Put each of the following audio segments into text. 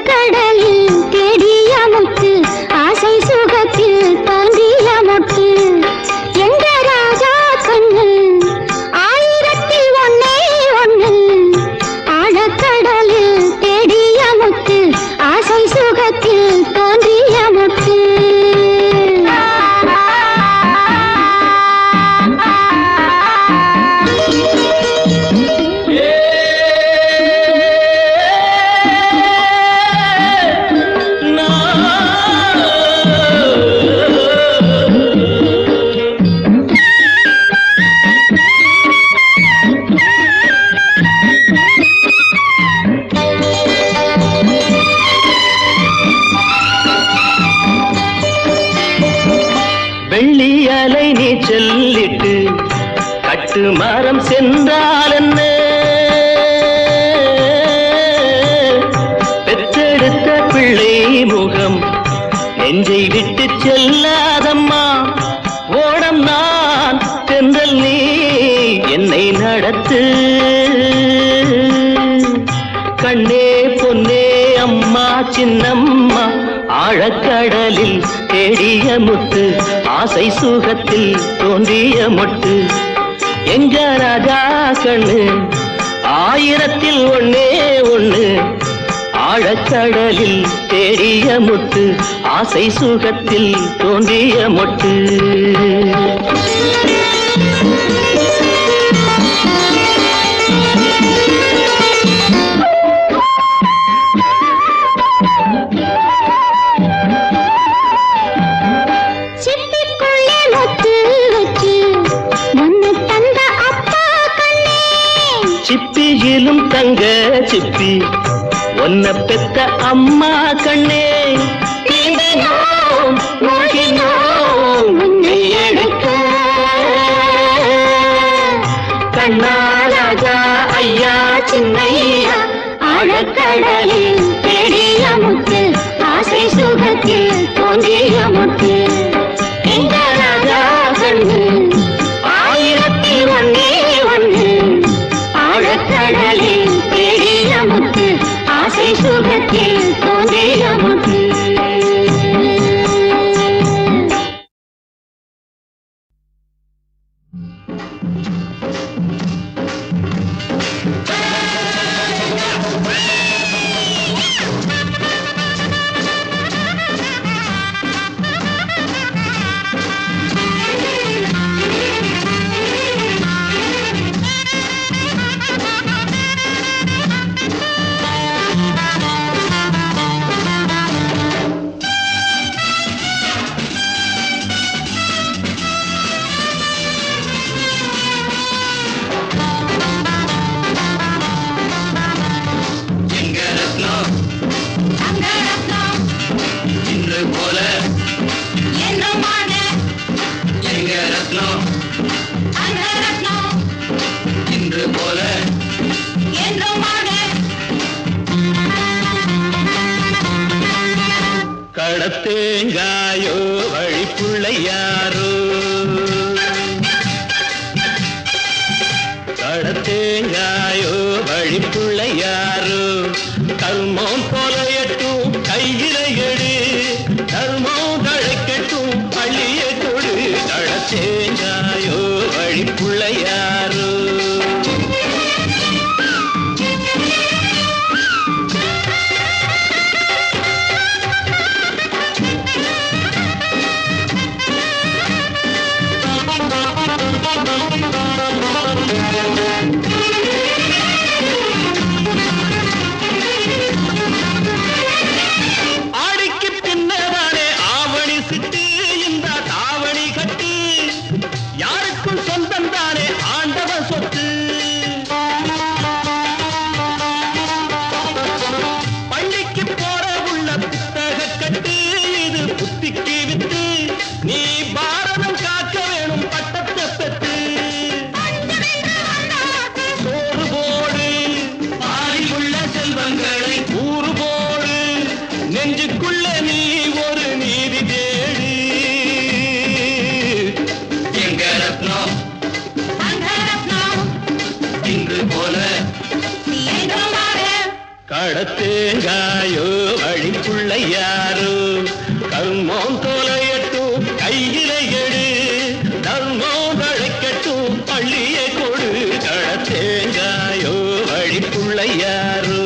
ஆழக்கடலில் தேடிய முத்து ஆசை சுகத்தில் தோன்றிய முத்து எங்க ராஜா கண்ணு ஆயிரத்தில் ஒன்னே ஒண்ணு ஆழக்கடலில் தேடிய முத்து ஆசை சுகத்தில் தோன்றிய முத்து வெள்ளியலை நீ சொல்லிட்டு கட்டு மரம் சென்றால் என்ன பெற்றெடுத்த பிள்ளை முகம் நெஞ்சை விட்டு செல்லாதம்மா ஓடம் நான் தென்றல் நீ என்னை நடத்து கண்ணே பொன்னே அம்மா சின்னம்மா ஆழக்கடலில் தேடிய முத்து ஆசை சுகத்தில் தோன்றிய மொட்டு எங்க ராஜா கண்ணு ஆயிரத்தில் ஒன்னே ஒண்ணு ஆழக்கடலில் தேடிய முத்து ஆசை சுகத்தில் தோன்றிய மொட்டு சிப்பியிலும் தங்க சிப்பி ஒன்ன பெத்த அம்மா கண்ணே எடுக்க கண்ணா ராஜா ஐயா சின்னையா ஆழக்கடலில் தேடிய முத்து ஆசை சுகத்தில் தோன்றிய முத்து எங்க ராஜா கண்ணு ஆயிரத்தில் ஒன்னே ஒண்ணு ஆழக்கடலில் தேடிய முத்து ஆசை சுகத்தில் தோன்றிய முத்து கடத்தேங்காயோ வழிப்புள்ளையாரோ கடத்தேங்காயோ வழிப்புள்ளையாரோ கர்மம் போலையட்டும் கையில எடு கர்மம் தழைக்கட்டும் பள்ளிய கொடு கடத்தேங்காயோ வழிப்புள்ளையாரோ கடத்தேங்காயோ வழிக்குள்ள யாரோ கர்மம் தொலையட்டும் கையில எடு தர்மம் தழைக்கட்டும் பள்ளியை கொடு கடத்தேங்காயோ வழிக்குள்ள யாரோ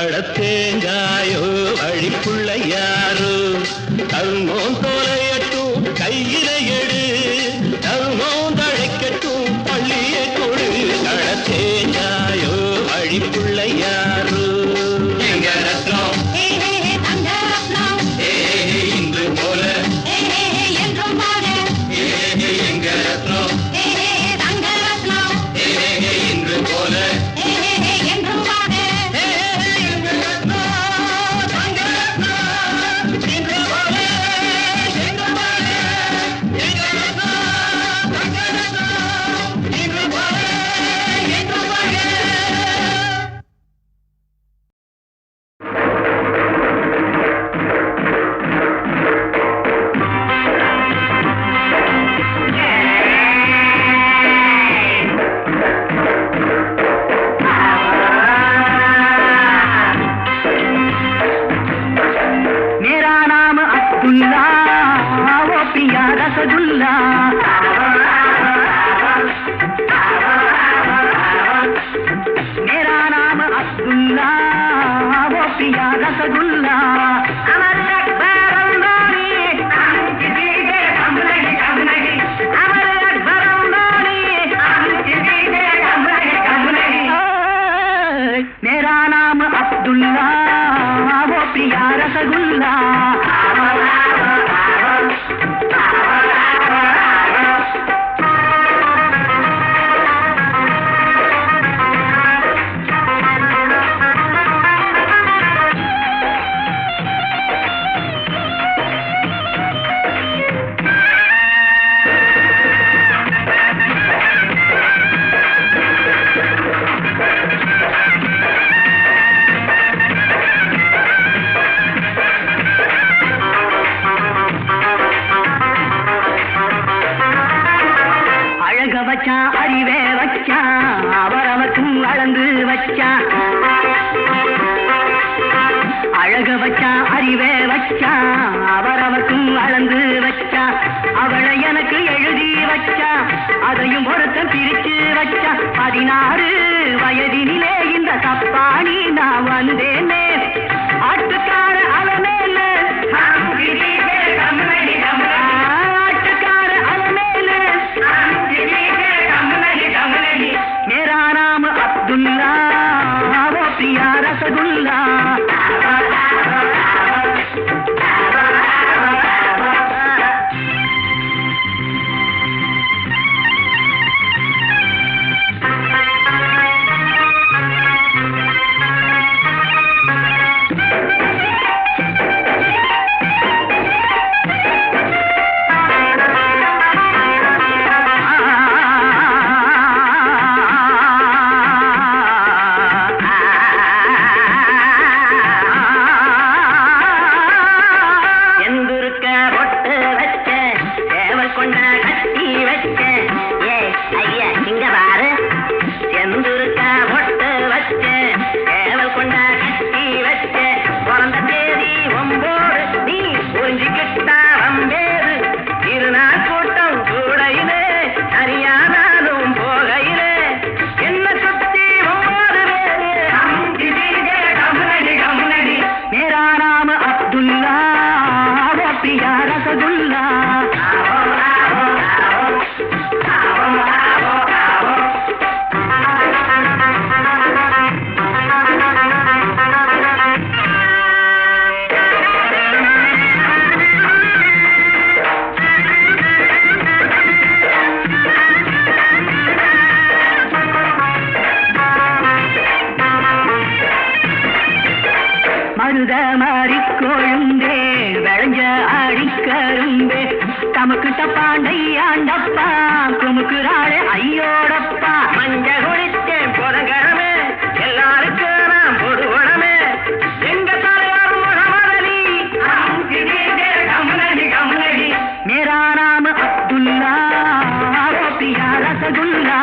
கடத்தேங்காயோ வழிக்குள்ள யாரோ கர்மம் தொலையட்டும் கையில எடு தர்மம் தழைக்கட்டும் பள்ளியை கொடு கடத்தேங்காயோ வழிக்குள்ள யாரோ எங்க ரத்னம் இன்று போல எங்க ரத்னம் இன்று போல மருத மாறி கொழுந்தே விளைஞ்ச அடிக்கரும்பே தமக்கிட்ட பாண்டை ஆண்டப்பா குமுக்குறாளே ஐயோடப்பா மஞ்ச குடித்தேன் பொதகரமே எல்லாருக்கும் நான் பொதுவனமே எங்க தலைவர் முகமதலி கமலடி கமலடி மேரா நாம அப்துல்லா பியா ரசகுல்லா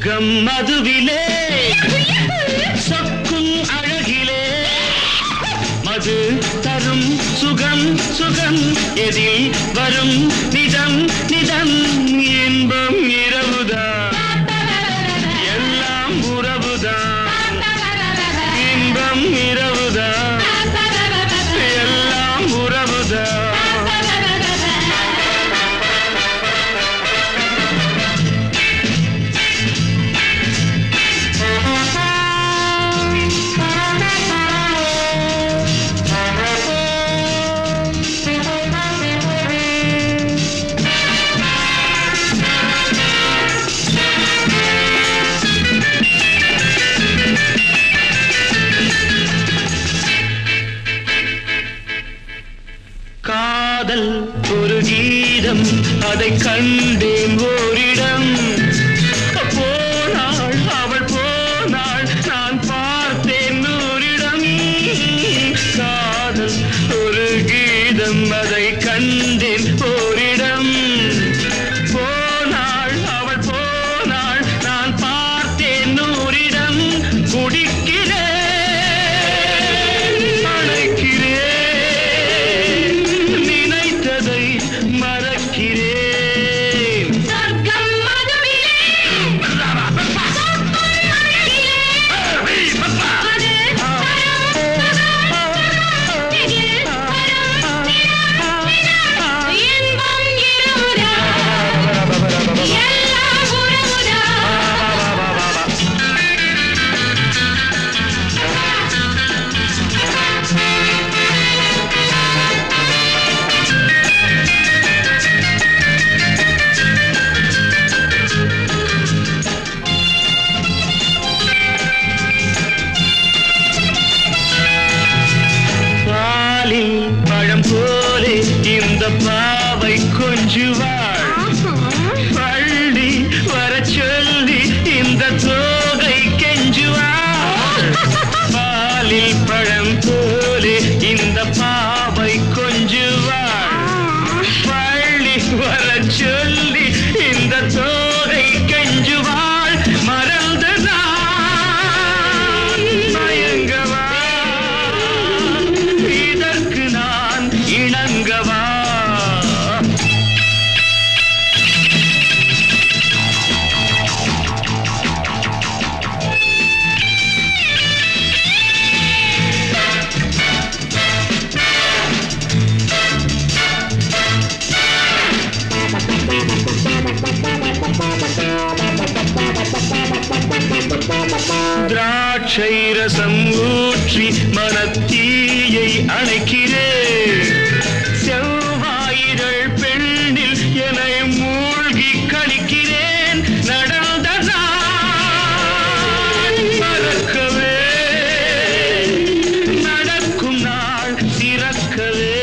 சொர்க்கம் மதுவிலே சொக்கும் அழகிலே மது தரும் சுகம் சுகம் எதில் வரும் நிதம் நிதம் இன்பம் இரவுதான் எல்லாம் உறவுதான் இன்பம் இரவுதான் எல்லாம் உறவுதான் காதல் ஒரு கீதம் அதை கண்டேன் ஓரிடம் போனாள் அவள் போனாள் நான் பார்த்தேன் நூறிடம் காதல் ஒரு கீதம் அதை கண்டேன் ஓரிடம் போனாள் அவள் போனாள் நான் பார்த்தேன் நூறிடம் குடிக்கிறேன் அணைக்கிறேன் பழம் போலே இந்த பாவை கொஞ்சுவாள் பள்ளி வர சொல்லி இந்த தோகை கெஞ்சுவாள் பாலில் பழம் போலே இந்த பாவை கொஞ்சுவாள் பள்ளி வர சொல்லி இந்த தோகை கெஞ்சுவாள் மறந்து மயங்கவா இணங்கவா திராட்சை ரசம் ஊற்றி மனத்தீயை அணைக்கிறேன் செவ்வாயிரள் பெண்ணில் என்னை மூழ்கி கழிக்கிறேன் நடந்ததா மறக்கவே நடக்கும் நாள் திறக்கவே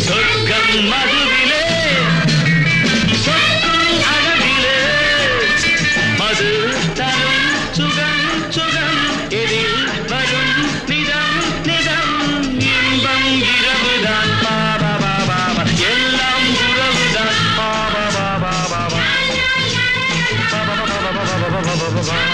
சொர்க்கம் மதுவிலே சொர்க்கம் அழகிலே மது தரும் சுகம் சுகம் எதில் வரும் நிதம் நிதம் இன்பம் இரவுதான் பாபா பாபா எல்லாம் உறவுதான் பாபா பாபா பாபா பாபா பாபா பாபா பாபா